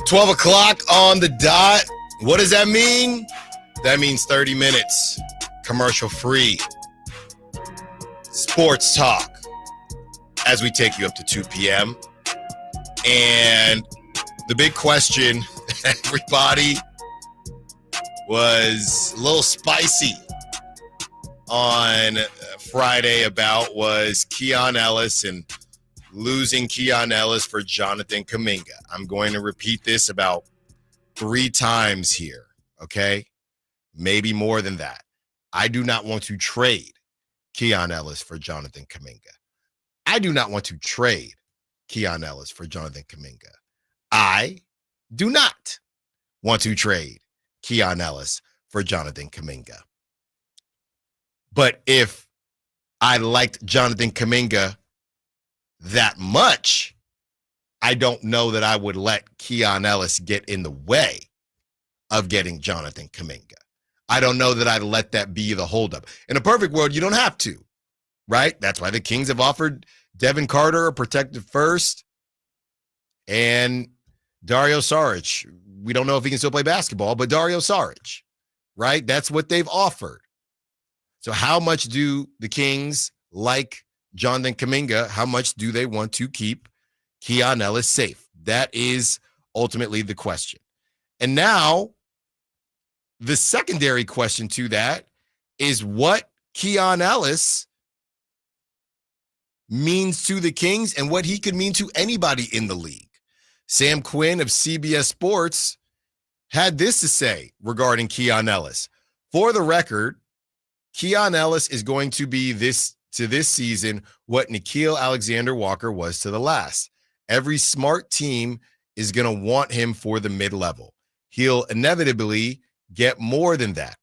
12 o'clock on the dot. What does that mean? That means 30 minutes, commercial free, sports talk as we take you up to 2 p.m. And the big question, everybody was a little spicy on Friday about was Keon Ellis and losing Keon Ellis for Jonathan Kuminga. I'm going to repeat this about 3 times here, okay? Maybe more than that. I do not want to trade Keon Ellis for Jonathan Kuminga. I do not want to trade Keon Ellis for Jonathan Kuminga. I do not want to trade Keon Ellis for Jonathan Kuminga. But if I liked Jonathan Kuminga that much, I don't know that I would let Keon Ellis get in the way of getting Jonathan Kuminga. I don't know that I'd let that be the holdup. In a perfect world, you don't have to, right? That's why the Kings have offered Devin Carter a protected first and Dario Saric. We don't know if he can still play basketball, but Dario Saric, right? That's what they've offered. So how much do the Kings like Jonathan Kuminga? How much do they want to keep Keon Ellis safe? That is ultimately the question. And now the secondary question to that is what Keon Ellis means to the Kings and what he could mean to anybody in the league. Sam Quinn of CBS Sports had this to say regarding Keon Ellis. For the record, Keon Ellis is going to be this season what Nickeil Alexander-Walker was to the last. Every smart team is going to want him for the mid-level. He'll inevitably get more than that,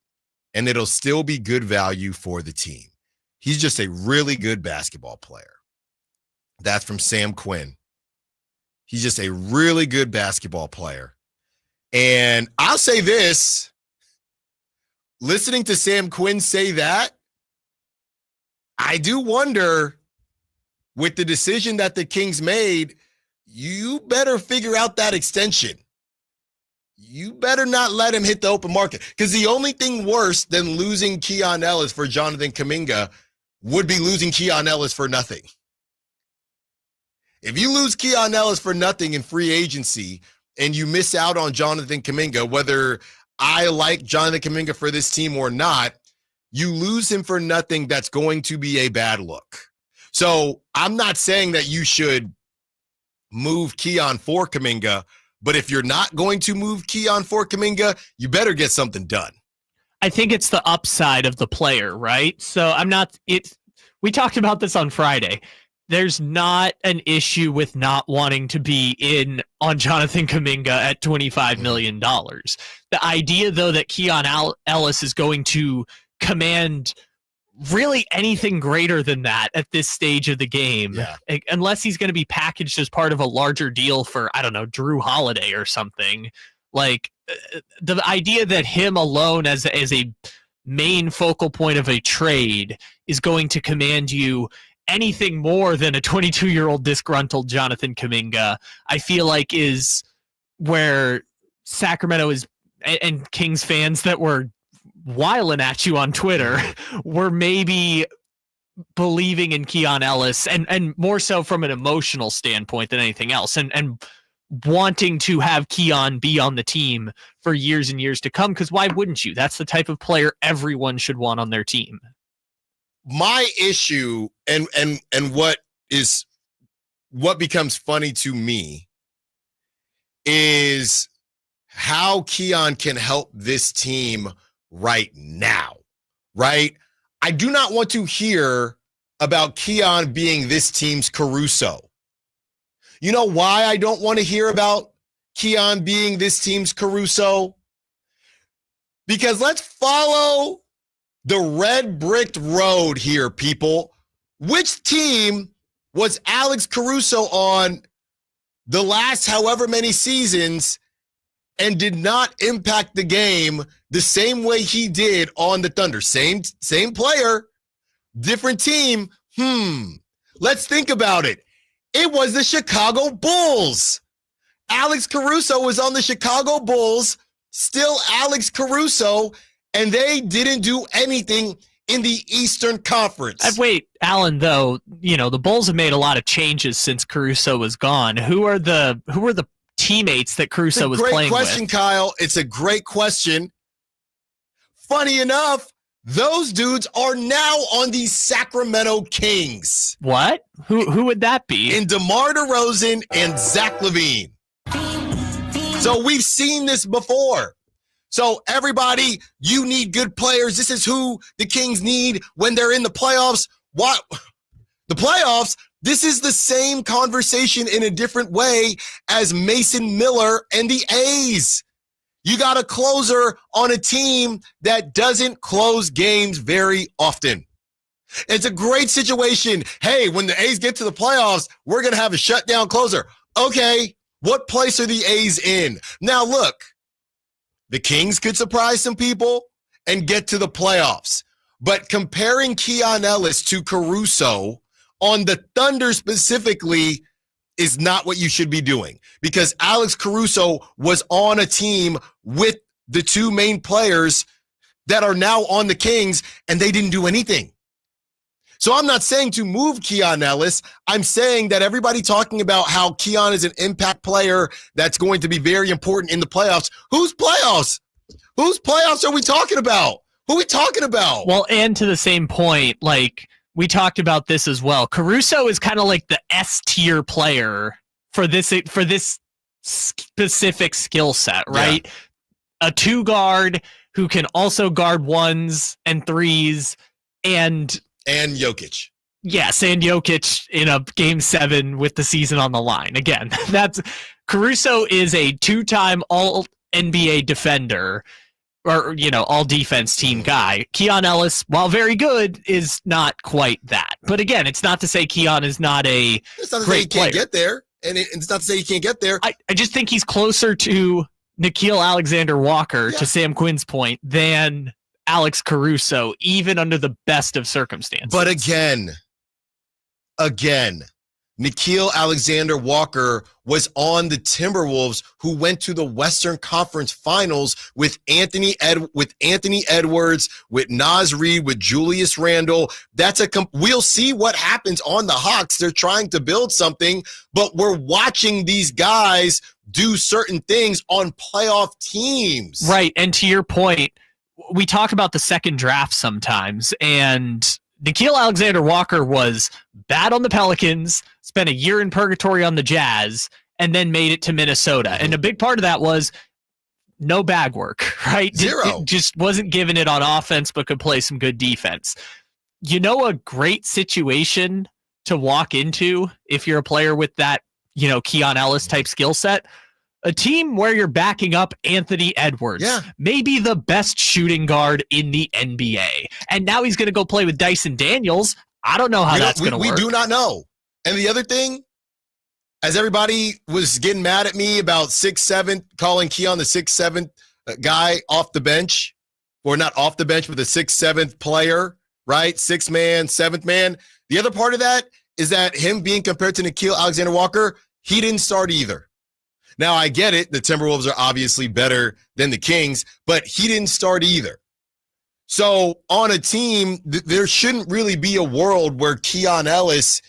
and it'll still be good value for the team. He's just a really good basketball player. That's from Sam Quinn. He's just a really good basketball player. And I'll say this, listening to Sam Quinn say that, I do wonder, with the decision that the Kings made, you better figure out that extension. You better not let him hit the open market, because the only thing worse than losing Keon Ellis for Jonathan Kuminga would be losing Keon Ellis for nothing. If you lose Keon Ellis for nothing in free agency and you miss out on Jonathan Kuminga, whether I like Jonathan Kuminga for this team or not, you lose him for nothing. That's going to be a bad look. So I'm not saying that you should move Keon for Kuminga, but if you're not going to move Keon for Kuminga, you better get something done. I think it's the upside of the player, right? So we talked about this on Friday. There's not an issue with not wanting to be in on Jonathan Kuminga at $25 million. The idea, though, that Keon Ellis is going to command really anything greater than that at this stage of the game, unless he's going to be packaged as part of a larger deal for, I don't know, Drew Holiday or something. Like, the idea that him alone as a main focal point of a trade is going to command you anything more than a 22-year-old disgruntled Jonathan Kuminga, I feel like is where Sacramento is, and Kings fans that were wiling at you on Twitter were maybe believing in Keon Ellis and more so from an emotional standpoint than anything else, and wanting to have Keon be on the team for years and years to come, because why wouldn't you? That's the type of player everyone should want on their team. My issue and what becomes funny to me is how Keon can help this team right now, right? I do not want to hear about Keon being this team's Caruso. You know why I don't want to hear about Keon being this team's Caruso? Because let's follow the red bricked road here, people. Which team was Alex Caruso on the last however many seasons and did not impact the game the same way he did on the Thunder? Same player, different team. Let's think about it. It was the Chicago Bulls. Alex Caruso was on the Chicago Bulls, still Alex Caruso, and they didn't do anything in the Eastern Conference. Wait, Alan, though, the Bulls have made a lot of changes since Caruso was gone. Who are the teammates that Caruso was playing with? Great question, Kyle. It's a great question. Funny enough, those dudes are now on the Sacramento Kings. What? Who would that be? In DeMar DeRozan and Zach LaVine. So we've seen this before. So everybody, you need good players. This is who the Kings need when they're in the playoffs. What? The playoffs? This is the same conversation in a different way as Mason Miller and the A's. You got a closer on a team that doesn't close games very often. It's a great situation. Hey, when the A's get to the playoffs, we're going to have a shutdown closer. Okay, what place are the A's in? Now, look, the Kings could surprise some people and get to the playoffs. But comparing Keon Ellis to Caruso on the Thunder specifically is not what you should be doing, because Alex Caruso was on a team with the two main players that are now on the Kings, and they didn't do anything. So I'm not saying to move Keon Ellis. I'm saying that everybody talking about how Keon is an impact player that's going to be very important in the playoffs. Whose playoffs? Whose playoffs are we talking about? Who are we talking about? Well, and to the same point, like we talked about this as well. Caruso is kind of like the S tier player for this specific skill set, right? Yeah. A two guard who can also guard ones and threes and Jokic. Yes, and Jokic in a game 7 with the season on the line. Again, that's Caruso is a 2-time all NBA defender, or all defense team guy. Keon Ellis, while very good, is not quite that. But again, it's not to say Keon is not a it's not to great say he player. Can't get there, and it's not to say he can't get there. I just think he's closer to Nickeil Alexander-Walker, to Sam Quinn's point, than Alex Caruso, even under the best of circumstances. But again, Nickeil Alexander-Walker was on the Timberwolves, who went to the Western Conference Finals with Anthony Edwards, with Naz Reid, with Julius Randle. We'll see what happens on the Hawks. They're trying to build something, but we're watching these guys do certain things on playoff teams. Right, and to your point, we talk about the second draft sometimes, and Nickeil Alexander-Walker was bad on the Pelicans, spent a year in purgatory on the Jazz, and then made it to Minnesota. And a big part of that was no bag work, right? Zero. Just wasn't giving it on offense, but could play some good defense. A great situation to walk into if you're a player with that, Keon Ellis type skill set. A team where you're backing up Anthony Edwards, maybe the best shooting guard in the NBA. And now he's going to go play with Dyson Daniels. I don't know how that's going to work. We do not know. And the other thing, as everybody was getting mad at me about 6'7", calling Keon the 6'7" guy off the bench, or not off the bench, but the 6'7" player, right? 6th man, 7th man. The other part of that is that him being compared to Nickeil Alexander-Walker, he didn't start either. Now, I get it. The Timberwolves are obviously better than the Kings, but he didn't start either. So on a team, there shouldn't really be a world where Keon Ellis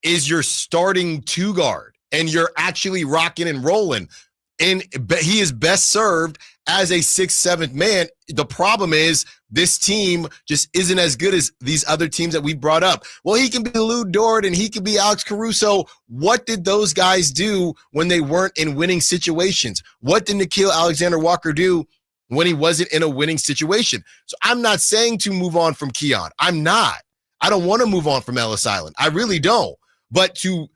is your starting two guard and you're actually rocking and rolling. And he is best served as a 6th, 7th man. The problem is this team just isn't as good as these other teams that we brought up. Well, he can be Lou Dort and he can be Alex Caruso. What did those guys do when they weren't in winning situations? What did Nickeil Alexander-Walker do when he wasn't in a winning situation? So I'm not saying to move on from Keon. I'm not. I don't want to move on from Ellis Island. I really don't. But to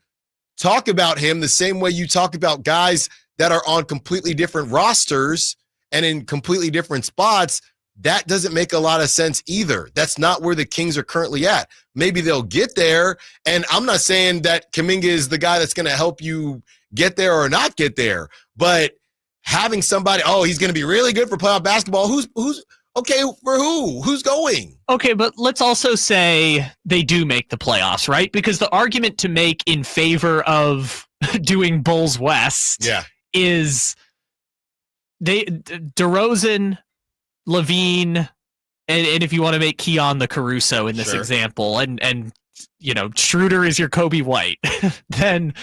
talk about him the same way you talk about guys that are on completely different rosters and in completely different spots, that doesn't make a lot of sense either. That's not where the Kings are currently at. Maybe they'll get there, and I'm not saying that Kuminga is the guy that's going to help you get there or not get there, but having somebody, he's going to be really good for playoff basketball. Who's okay for who? Who's going? Okay, but let's also say they do make the playoffs, right? Because the argument to make in favor of doing Bulls West is DeRozan, Levine, and if you want to make Keon the Caruso in this example, and Schroeder is your Kobe White, then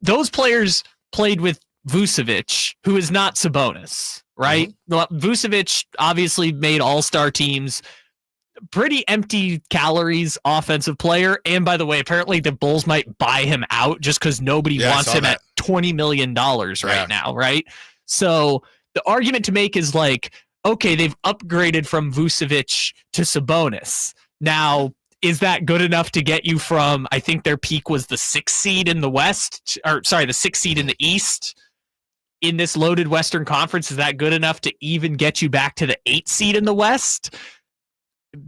those players played with Vucevic, who is not Sabonis, right? Vucevic obviously made all-star teams, pretty empty calories offensive player. And by the way, apparently the Bulls might buy him out just because nobody wants him at $20 million right now, right? So the argument to make is like, okay, they've upgraded from Vucevic to Sabonis. Now, is that good enough to get you from, I think their peak was the 6th seed in the West, or sorry, the 6th seed in the East in this loaded Western Conference? Is that good enough to even get you back to the 8th seed in the West?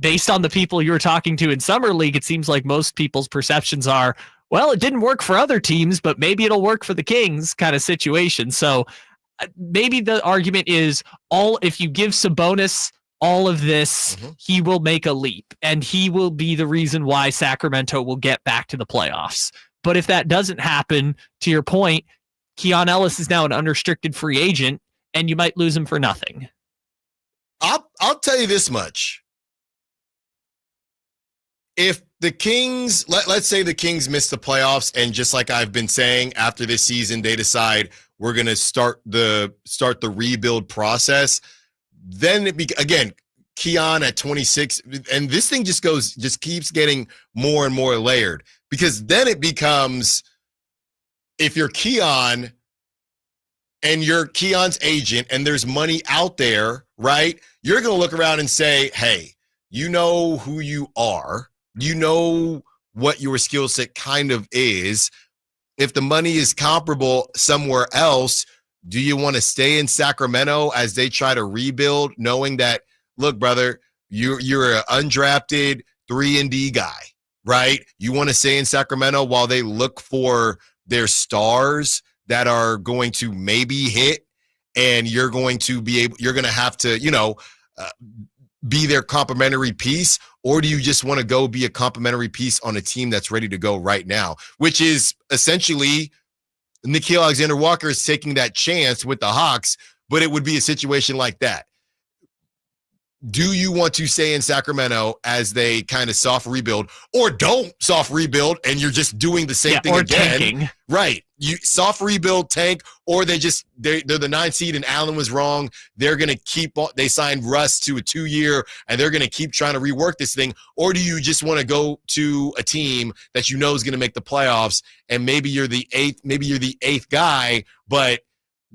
Based on the people you were talking to in Summer League, it seems like most people's perceptions are, well, it didn't work for other teams, but maybe it'll work for the Kings kind of situation. So maybe the argument is if you give Sabonis all of this, he will make a leap, and he will be the reason why Sacramento will get back to the playoffs. But if that doesn't happen, to your point, Keon Ellis is now an unrestricted free agent, and you might lose him for nothing. I'll tell you this much. If the Kings, let's say the Kings miss the playoffs, and just like I've been saying, after this season, they decide we're going to start the rebuild process, then again, Keon at 26, and this thing just keeps getting more and more layered, because then it becomes, if you're Keon and you're Keon's agent and there's money out there, right? You're going to look around and say, hey, you know who you are. You know what your skill set kind of is. If the money is comparable somewhere else, do you want to stay in Sacramento as they try to rebuild, knowing that, look, brother, you're an undrafted 3-and-D guy, right? You want to stay in Sacramento while they look for their stars that are going to maybe hit, and you're going to have to, be their complimentary piece? Or do you just want to go be a complimentary piece on a team that's ready to go right now, which is essentially Nickeil Alexander-Walker is taking that chance with the Hawks, but it would be a situation like that. Do you want to stay in Sacramento as they kind of soft rebuild, or don't soft rebuild and you're just doing the same thing again? Tanking. Right. You soft rebuild, tank, or they're the 9 seed and Allen was wrong. They're going to they signed Russ to a 2-year and they're going to keep trying to rework this thing. Or do you just want to go to a team that you know is going to make the playoffs, and maybe you're the eighth guy, but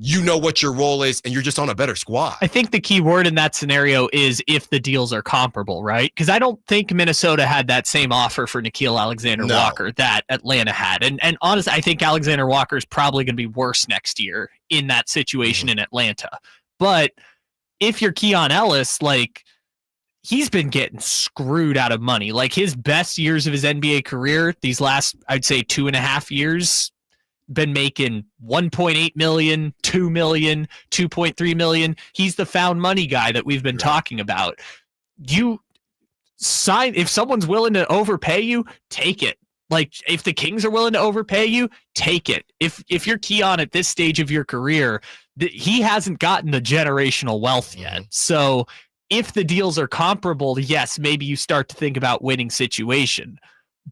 you know what your role is, and you're just on a better squad? I think the key word in that scenario is if the deals are comparable, right? Because I don't think Minnesota had that same offer for Nickeil Alexander-Walker that Atlanta had. And honestly, I think Alexander-Walker is probably going to be worse next year in that situation in Atlanta. But if you're Keon Ellis, like, he's been getting screwed out of money. Like, his best years of his NBA career, these last, I'd say 2.5 years, been making 1.8 million, 2 million, 2.3 million. He's the found money guy that we've been talking about. You sign, if someone's willing to overpay you, take it. Like, if the Kings are willing to overpay you, take it. If you're Keon at this stage of your career, he hasn't gotten the generational wealth yet. So if the deals are comparable, yes, maybe you start to think about winning situation.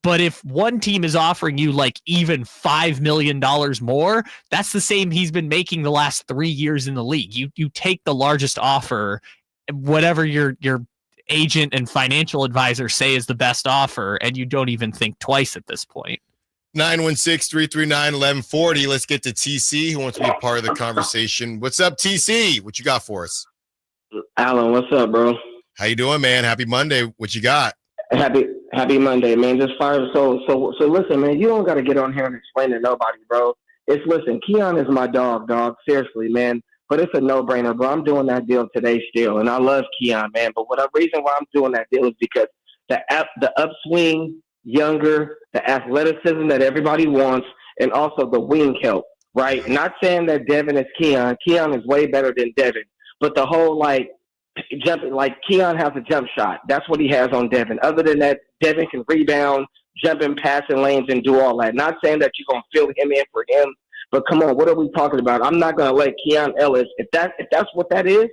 But if one team is offering you like even $5 million more, that's the same he's been making the last 3 years in the league. You take the largest offer, whatever your agent and financial advisor say is the best offer, and you don't even think twice at this point. 916-339-1140. Let's get to TC, who wants to be a part of the conversation. What's up, TC? What you got for us? Alan, what's up, bro? How you doing, man? Happy Monday. What you got? Happy Monday, man. Just fire. So listen, man, you don't got to get on here and explain to nobody, bro. Listen, Keon is my dog. Seriously, man. But it's a no-brainer, bro. I'm doing that deal today still, and I love Keon, man. But the reason why I'm doing that deal is because the upswing, younger, the athleticism that everybody wants, and also the wing help, right? Not saying that Devin is Keon. Keon is way better than Devin. But the whole, jumping, Keon has a jump shot. That's what he has on Devin. Other than that, Devin can rebound, jump in passing lanes, and do all that. Not saying that you're going to fill him in for him, But come on, what are we talking about? I'm not going to let Keon Ellis, if that's what that is,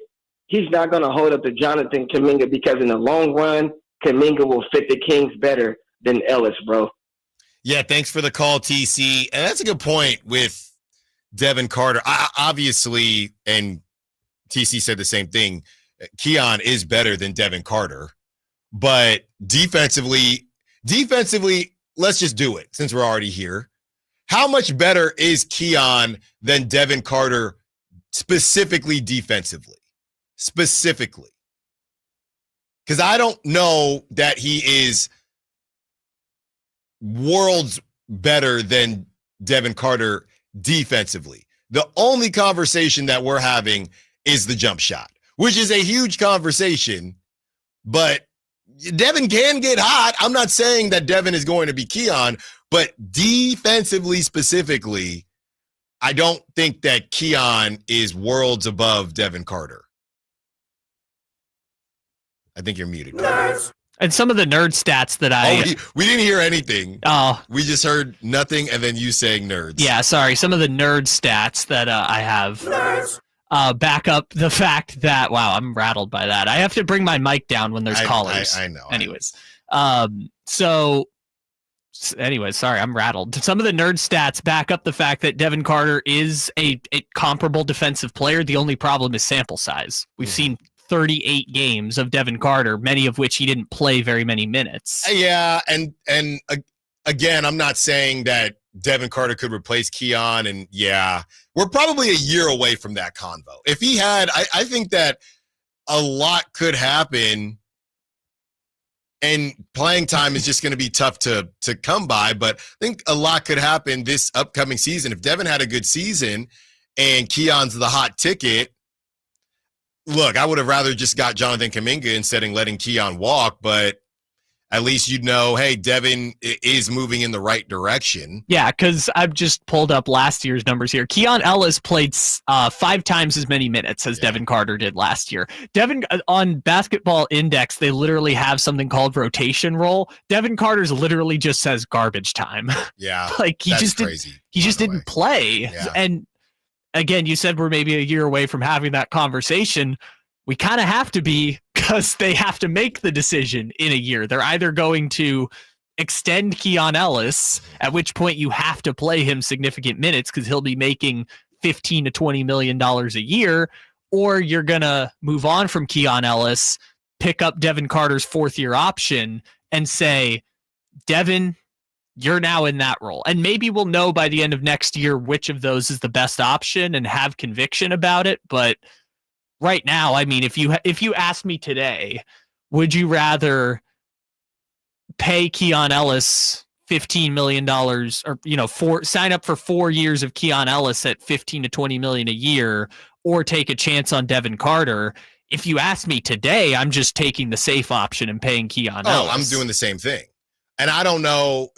he's not going to hold up to Jonathan Kuminga because in the long run, Kuminga will fit the Kings better than Ellis, bro. Yeah, thanks for the call, TC. And that's a good point with Devin Carter. Obviously, and TC said the same thing, Keon is better than Devin Carter. But defensively, let's just do it since we're already here. How much better is Keon than Devin Carter specifically defensively? Specifically. Because I don't know that he is worlds better than Devin Carter defensively. The only conversation that we're having is the jump shot, which is a huge conversation, but Devin can get hot. I'm not saying that Devin is going to be Keon, but defensively specifically, I don't think that Keon is worlds above Devin Carter. I think you're muted. And some of the nerd stats that we didn't hear anything. Oh. We just heard nothing and then you saying nerds. Yeah, sorry. Some of the nerd stats that I have back up the fact that, wow, I'm rattled by that. I have to bring my mic down when there's callers. I know. Anyways, sorry, I'm rattled. Some of the nerd stats back up the fact that Devin Carter is a comparable defensive player. The only problem is sample size. We've seen 38 games of Devin Carter, many of which he didn't play very many minutes. Yeah, and again, I'm not saying that Devin Carter could replace Keon, and yeah, we're probably a year away from that convo. If he had, I think that a lot could happen, and playing time is just going to be tough to come by, but I think a lot could happen this upcoming season. If Devin had a good season and Keon's the hot ticket, look, I would have rather just got Jonathan Kuminga instead of letting Keon walk, but at least you'd know, hey, Devin is moving in the right direction. Yeah, because I've just pulled up last year's numbers here. Keon Ellis played 5 times as many minutes as Devin Carter did last year. Devin, on Basketball Index, they literally have something called rotation role. Devin Carter's literally just says garbage time. Yeah, like he that's just crazy. He just didn't play. Yeah. And again, you said we're maybe a year away from having that conversation. We kind of have to be, because they have to make the decision in a year. They're either going to extend Keon Ellis, at which point you have to play him significant minutes because he'll be making $15 to $20 million a year, or you're going to move on from Keon Ellis, pick up Devin Carter's 4th-year option, and say, Devin, you're now in that role. And maybe we'll know by the end of next year which of those is the best option and have conviction about it. But right now, I mean, if you ask me today, would you rather pay Keon Ellis $15 million or, sign up for 4 years of Keon Ellis at $15 to $20 million a year, or take a chance on Devin Carter? If you ask me today, I'm just taking the safe option and paying Keon Ellis. I'm doing the same thing. And I don't know.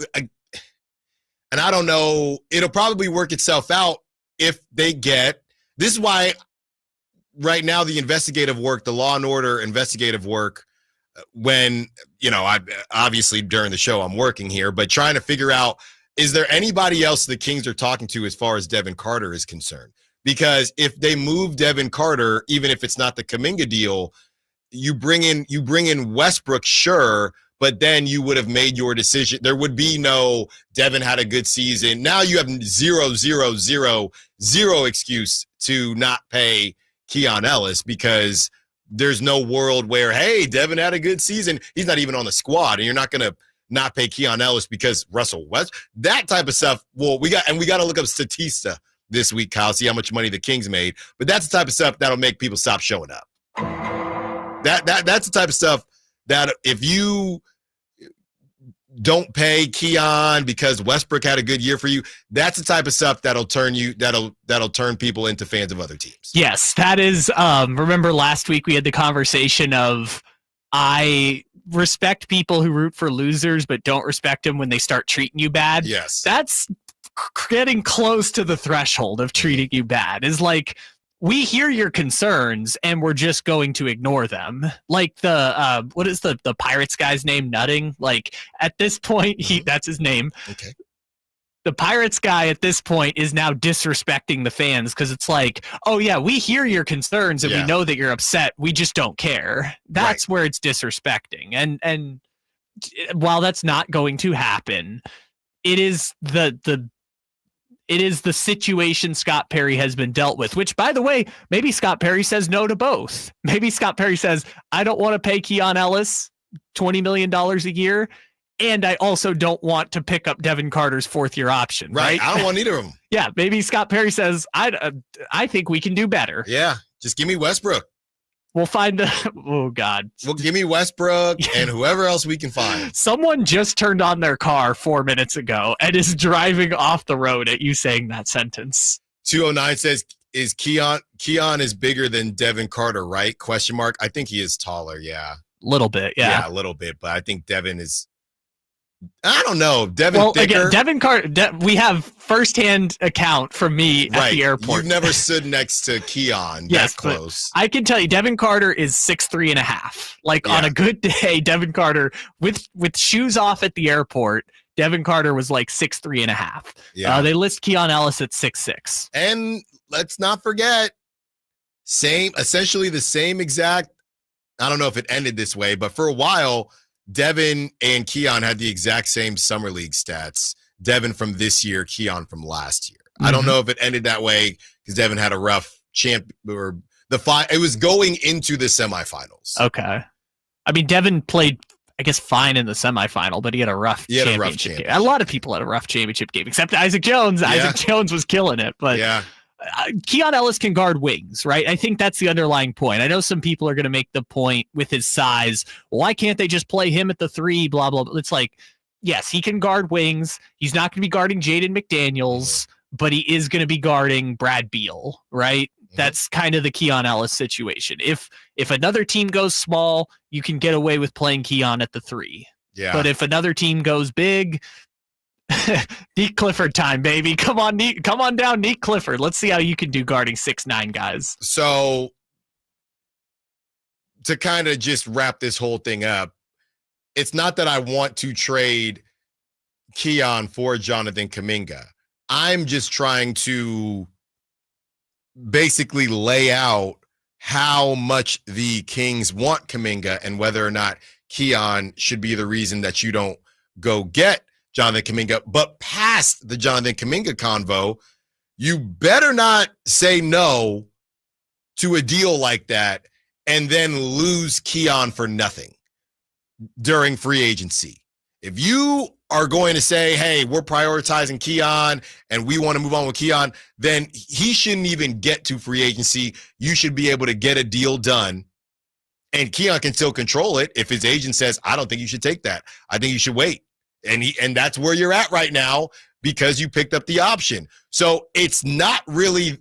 It'll probably work itself out if they get. This is why right now the investigative work, the Law and Order investigative work, when, I obviously during the show I'm working here, but trying to figure out, is there anybody else the Kings are talking to as far as Devin Carter is concerned? Because if they move Devin Carter, even if it's not the Kuminga deal, you bring in Westbrook, sure, but then you would have made your decision. There would be no Devin had a good season. Now you have zero excuse to not pay Keon Ellis, because there's no world where, hey, Devin had a good season. He's not even on the squad, and you're not going to not pay Keon Ellis because Russell West. That type of stuff. Well, we got to look up Statista this week, Kyle, see how much money the Kings made. But that's the type of stuff that'll make people stop showing up. That's the type of stuff that if you don't pay Keon because Westbrook had a good year for you, that's the type of stuff that'll turn people into fans of other teams. Yes, that is. Remember last week we had the conversation of, I respect people who root for losers but don't respect them when they start treating you bad. Yes. That's getting close to the threshold of treating you bad. Is like, we hear your concerns and we're just going to ignore them. Like the what is the Pirates guy's name? Nutting. Like at this point, that's his name. Okay. The Pirates guy at this point is now disrespecting the fans because it's like, oh yeah, we hear your concerns and we know that you're upset. We just don't care. That's where it's disrespecting. And while that's not going to happen, it is the situation Scott Perry has been dealt with, which, by the way, maybe Scott Perry says no to both. Maybe Scott Perry says, I don't want to pay Keon Ellis $20 million a year, and I also don't want to pick up Devin Carter's fourth-year option. Right? I don't want either of them. Yeah, maybe Scott Perry says, I think we can do better. Yeah, just give me Westbrook. We'll find oh God. Well, give me Westbrook and whoever else we can find. Someone just turned on their car 4 minutes ago and is driving off the road at you saying that sentence. 209 says, is Keon is bigger than Devin Carter, right? Question mark. I think he is taller, yeah. Little bit, yeah. Yeah, a little bit, but I think Devin is, I don't know. Devin thicker. Again, Devin Carter, we have firsthand account from me at the airport. You've never stood next to Keon that close. I can tell you, Devin Carter is 6'3.5". Like on a good day, Devin Carter with shoes off at the airport, Devin Carter was like 6'3.5". Yeah. They list Keon Ellis at 6'6". And let's not forget, essentially the same exact. I don't know if it ended this way, but for a while, Devin and Keon had the exact same summer league stats. Devin from this year, Keon from last year. I don't know if it ended that way because Devin had a rough it was going into the semifinals. Okay. I mean, Devin played, I guess, fine in the semifinal, but he had a rough championship game. A lot of people had a rough championship game, except Isaac Jones. Yeah. Isaac Jones was killing it, but Keon Ellis can guard wings, right? I think that's the underlying point. I know some people are going to make the point with his size. Why can't they just play him at the 3? Blah, blah, blah. It's like, yes, he can guard wings. He's not going to be guarding Jaden McDaniels, but he is going to be guarding Brad Beal, right? That's kind of the Keon Ellis situation. If another team goes small, you can get away with playing Keon at the 3. Yeah. But if another team goes big, Neat Clifford time, baby. Come on down, Neat Clifford. Let's see how you can do guarding 6'9" guys. So to kind of just wrap this whole thing up, it's not that I want to trade Keon for Jonathan Kuminga. I'm just trying to basically lay out how much the Kings want Kuminga and whether or not Keon should be the reason that you don't go get Jonathan Kuminga. But past the Jonathan Kuminga convo, you better not say no to a deal like that and then lose Keon for nothing during free agency. If you are going to say, hey, we're prioritizing Keon and we want to move on with Keon, then he shouldn't even get to free agency. You should be able to get a deal done, and Keon can still control it if his agent says, I don't think you should take that. I think you should wait. And that's where you're at right now because you picked up the option. So it's not really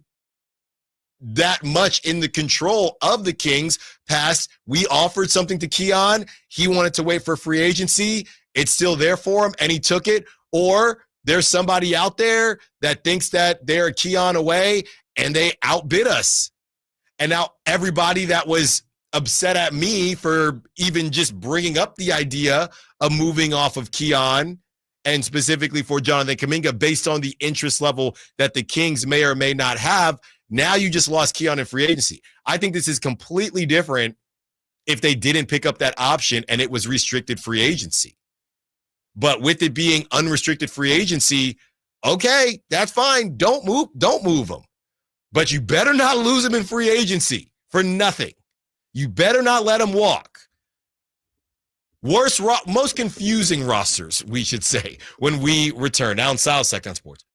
that much in the control of the Kings past we offered something to Keon. He wanted to wait for free agency. It's still there for him, and he took it. Or there's somebody out there that thinks that they're Keon away, and they outbid us. And now everybody that was upset at me for even just bringing up the idea of moving off of Keon and specifically for Jonathan Kuminga based on the interest level that the Kings may or may not have, now you just lost Keon in free agency. I think this is completely different if they didn't pick up that option and it was restricted free agency. But with it being unrestricted free agency, okay, that's fine. Don't move him. But you better not lose him in free agency for nothing. You better not let him walk. Most confusing rosters, we should say, when we return. Now in Stiles, Sactown Sports.